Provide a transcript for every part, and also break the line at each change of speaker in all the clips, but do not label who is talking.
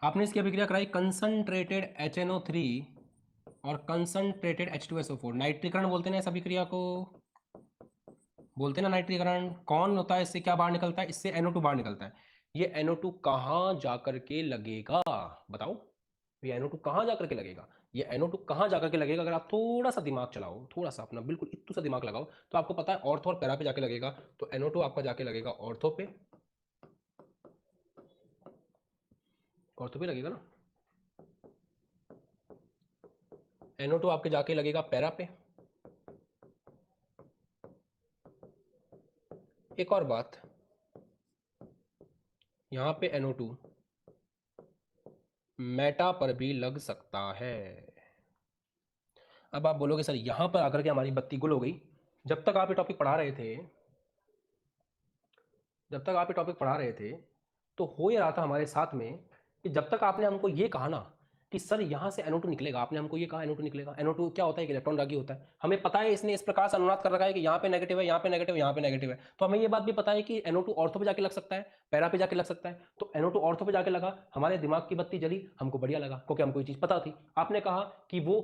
आपने इसकी अभिक्रिया कराई कंसंट्रेटेड HNO3 और कंसंट्रेटेड H2SO4, नाइट्रीकरण बोलते हैं ना इस अभिक्रिया को, बोलते हैं ना नाइट्रीकरण। कौन होता है, इससे क्या बाहर निकलता है, इससे NO2 बाहर निकलता है। ये NO2 कहां जाकर के लगेगा, बताओ, ये NO2 कहां जाकर के लगेगा, ये NO2 कहां जाकर के लगेगा। अगर आप थोड़ा सा दिमाग चलाओ, थोड़ा सा अपना बिल्कुल इतना सा दिमाग लगाओ, तो आपको पता है ऑर्थो और पैरा पे जाके लगेगा। तो NO2 आपका जाके लगेगा ऑर्थो पे, ऑर्थो पे लगेगा ना। NO2 आपके जाके लगेगा पैरा पे। एक और बात, यहां पे NO2 मेटा पर भी लग सकता है। अब आप बोलोगे सर यहां पर आकर के हमारी बत्ती गुल हो गई। जब तक आप ये टॉपिक पढ़ा रहे थे, जब तक आप ये टॉपिक पढ़ा रहे थे, तो हो ये रहा था हमारे साथ में कि जब तक आपने हमको ये कहा ना कि सर यहां से NO2 निकलेगा, आपने हमको ये कहा NO2 निकलेगा। NO2 क्या होता है, एक इलेक्ट्रॉन रागी होता है। हमें पता है, इसने इस प्रकार से अनुनाद कर रखा है कि यहाँ पे नेगेटिव है, यहाँ पे नेगेटिव है, यहाँ पे नेगेटिव है। तो हमें ये बात भी पता है कि NO2 ऑर्थो पे जाके लग सकता है, पैरा पे जाके लग सकता है। तो NO2 ऑर्थो पे जाके लगा, हमारे दिमाग की बत्ती जली, हमको बढ़िया लगा, क्योंकि हमको ये चीज पता थी। आपने कहा कि वो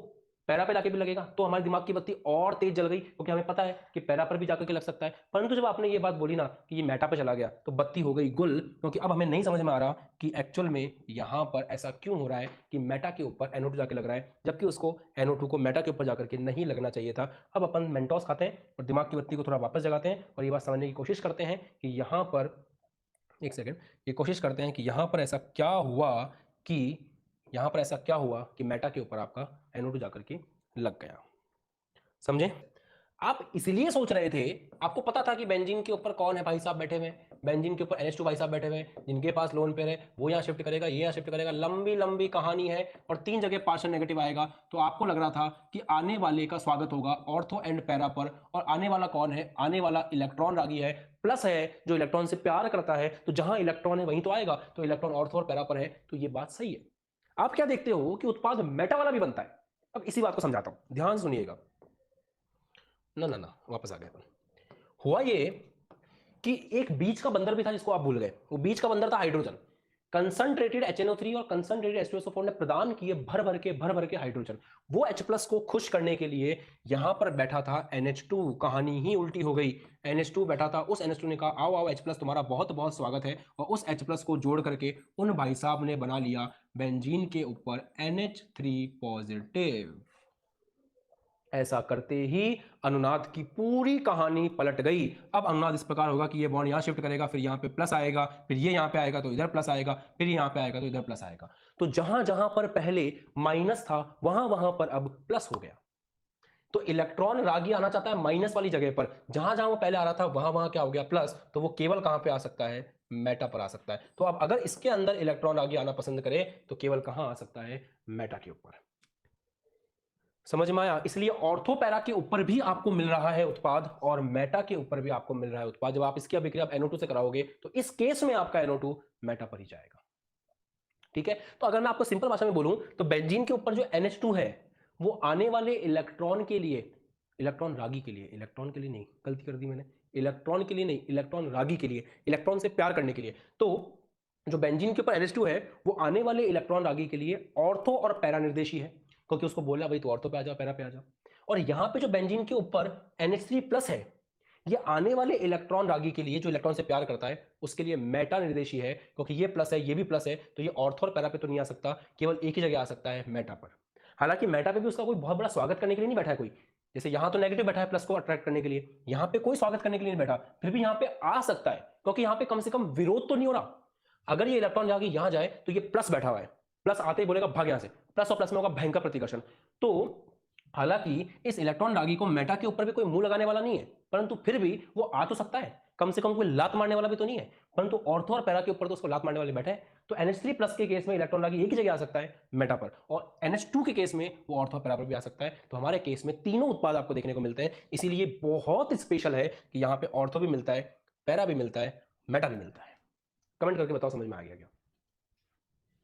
पैरा पे जाके भी लगेगा, तो हमारे दिमाग की बत्ती और तेज जल गई, क्योंकि हमें पता है कि पैरा पर भी जाकर के लग सकता है। परंतु जब आपने ये बात बोली ना कि ये मेटा पे चला गया, तो बत्ती हो गई गुल, क्योंकि अब हमें नहीं समझ में आ रहा कि एक्चुअल में यहां पर ऐसा क्यों हो रहा है कि मेटा के ऊपर NO2 जाके लग रहा है, जबकि उसको NO2 को मेटा के ऊपर जाकर के नहीं लगना चाहिए था। अब अपन मेंटोस खाते हैं और दिमाग की बत्ती को थोड़ा वापस जगाते हैं और ये बात समझने की कोशिश करते हैं कि यहां पर, एक सेकेंड, ये कोशिश करते हैं कि यहां पर ऐसा क्या हुआ कि यहां पर ऐसा क्या हुआ कि मेटा के ऊपर आपका NO2 जाकर के लग गया। समझे? आप इसलिए सोच रहे थे, आपको पता था कि बेंजीन के ऊपर कौन है भाई साहब बैठे हुए, बेंजीन के ऊपर NH2 भाई साहब बैठे हुए, जिनके पास लोन पेयर है, वो यहाँ शिफ्ट करेगा, ये यहाँ शिफ्ट करेगा, लंबी लंबी कहानी है और 3 जगह पार्शियल नेगेटिव आएगा। तो आपको लग रहा था कि आने वाले का स्वागत होगा ऑर्थो एंड पैरा पर, और आने वाला कौन है, आने वाला इलेक्ट्रॉन रागी है, प्लस है जो इलेक्ट्रॉन से प्यार करता है। तो जहां इलेक्ट्रॉन है वहीं तो आएगा, तो इलेक्ट्रॉन ऑर्थो और पैरा पर है। तो ये बात सही है। आप क्या देखते हो कि उत्पाद मेटा वाला भी बनता है। अब इसी बात को समझाता हूं, ध्यान सुनिएगा। ना ना ना, वापस आ गया। हुआ ये कि एक बीच का बंदर भी था जिसको आप भूल गए। वो बीच का बंदर था हाइड्रोजन। कंसंट्रेटेड HNO3 और कंसंट्रेटेड H2SO4 ने प्रदान किए भर भर के हाइड्रोजन। वो H+ को खुश करने के लिए यहां पर बैठा था NH2। कहानी ही उल्टी हो गई। NH2 बैठा था, उस NH2 ने कहा आओ आओ H+ तुम्हारा बहुत बहुत स्वागत है, और उस H+ को जोड़ करके उन भाई साहब ने बना लिया बेंजीन के ऊपर NH3 पॉजिटिव। ऐसा करते ही अनुनाद की पूरी कहानी पलट गई। अब अनुनाद इस प्रकार होगा कि ये बॉन्ड यहां शिफ्ट करेगा, फिर यहां पे प्लस आएगा, फिर ये यहां पे आएगा तो इधर प्लस आएगा, फिर यहां पे आएगा तो इधर प्लस आएगा। तो जहां जहां पर पहले माइनस था, वहां वहां पर अब प्लस हो गया। तो इलेक्ट्रॉन रागी आना चाहता है माइनस वाली जगह पर, जहां जहां वो पहले आ रहा था वहां वहां क्या हो गया, प्लस। तो वो केवल कहां पे आ सकता है, मेटा पर आ सकता है। तो अब अगर इसके अंदर इलेक्ट्रॉन रागी आना पसंद करे, तो केवल कहां आ सकता है, मेटा के ऊपर। समझ में आया? इसलिए ऑर्थो पैरा के ऊपर भी आपको मिल रहा है उत्पाद, और मेटा के ऊपर भी आपको मिल रहा है उत्पाद। जब आप इसकी अभिक्रिया NO2 से कराओगे, तो इस केस में आपका NO2 मेटा पर ही जाएगा। ठीक है? तो अगर मैं आपको सिंपल भाषा में बोलूं, तो बेंजीन के ऊपर जो NH2 है, वो आने वाले इलेक्ट्रॉन के लिए, इलेक्ट्रॉन रागी के लिए, इलेक्ट्रॉन के लिए नहीं, गलती कर दी मैंने, इलेक्ट्रॉन के लिए नहीं, इलेक्ट्रॉन रागी के लिए, इलेक्ट्रॉन से प्यार करने के लिए। तो जो बेंजीन के ऊपर NH2 है, वो आने वाले इलेक्ट्रॉन रागी के लिए ऑर्थो और पैरा निर्देशी है, क्योंकि उसको बोला भाई तू ऑर्थो पे आ जा, पैरा पे आ जा। और यहां पे जो बेंजीन के ऊपर NH3+ है, ये आने वाले इलेक्ट्रॉन रागी के लिए, जो इलेक्ट्रॉन से प्यार करता है, उसके लिए मेटा निर्देशी है, क्योंकि ये प्लस है, ये भी प्लस है, तो ये ऑर्थो और पैरा पे तो नहीं आ सकता, केवल एक ही जगह आ सकता है, मेटा पर। हालांकि मेटा पे भी उसका कोई बहुत बड़ा स्वागत करने के लिए नहीं बैठा है कोई। जैसे यहां तो नेगेटिव बैठा है प्लस को अट्रैक्ट करने के लिए, यहां पे कोई स्वागत करने के लिए नहीं बैठा, फिर भी यहां पे आ सकता है, क्योंकि यहां पे कम से कम विरोध तो नहीं हो रहा। अगर ये इलेक्ट्रॉन जाके यहां जाए, तो ये प्लस बैठा हुआ है, प्लस आते ही बोलेगा भाग यहां से, प्लस और प्लस में होगा भयंकर प्रतिकर्षण। तो हालांकि इस इलेक्ट्रॉन रागी को मेटा के ऊपर भी कोई मुंह लगाने वाला नहीं है, परंतु फिर भी वो आ तो सकता है, कम से कम कोई लात मारने वाला भी तो नहीं है। परंतु ऑर्थो और पैरा के ऊपर तो उसको लात मारने वाले बैठे हैं। तो NH3+ के केस में इलेक्ट्रॉन रागी एक ही जगह आ सकता है, मेटा पर, और NH2 के केस में वो ऑर्थो और पैरा पर भी आ सकता है। तो हमारे केस में तीनों उत्पाद आपको देखने को मिलते हैं। इसीलिए बहुत स्पेशल है कि यहाँ पे ऑर्थो भी मिलता है, पैरा भी मिलता है, मेटा भी मिलता है। कमेंट करके बताओ समझ में आ गया क्या?